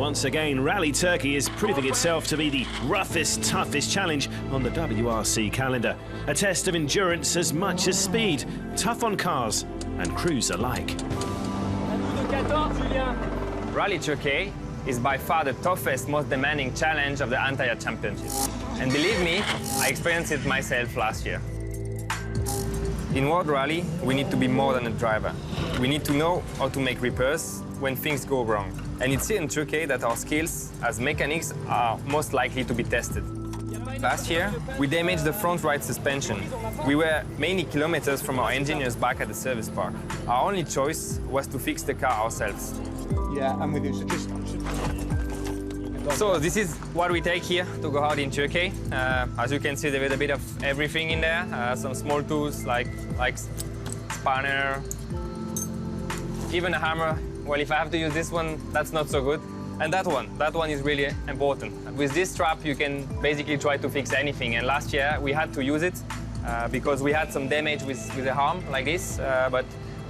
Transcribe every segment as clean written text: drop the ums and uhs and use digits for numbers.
Once again, Rally Turkey is proving itself to be the roughest, toughest challenge on the WRC calendar. A test of endurance as much as speed, tough on cars and crews alike. Rally Turkey is by far the toughest, most demanding challenge of the entire championship. And believe me, I experienced it myself last year. In World Rally, we need to be more than a driver. We need to know how to make repairs when things go wrong. And it's here in Turkey that our skills as mechanics are most likely to be tested. Last year, we damaged the front right suspension. We were many kilometers from our engineers back at the service park. Our only choice was to fix the car ourselves. Yeah, I'm with you. So this is what we take here to go out in Turkey. As you can see, there is a bit of everything in there. Some small tools like spanner, even a hammer. Well, if I have to use this one, that's not so good. And that one is really important. With this strap, you can basically try to fix anything. And last year, we had to use it because we had some damage with the arm like this, but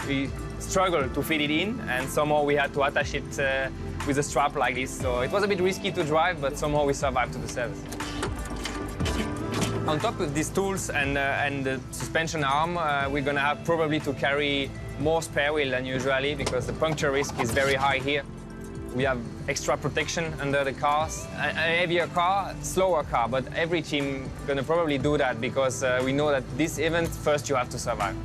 we struggled to fit it in, and somehow we had to attach it with a strap like this. So it was a bit risky to drive, but somehow we survived to the service. On top of these tools and the suspension arm, we're going to have probably to carry more spare wheel than usually because the puncture risk is very high here. We have extra protection under the cars. A heavier car, slower car, but every team going to probably do that because we know that this event, first you have to survive.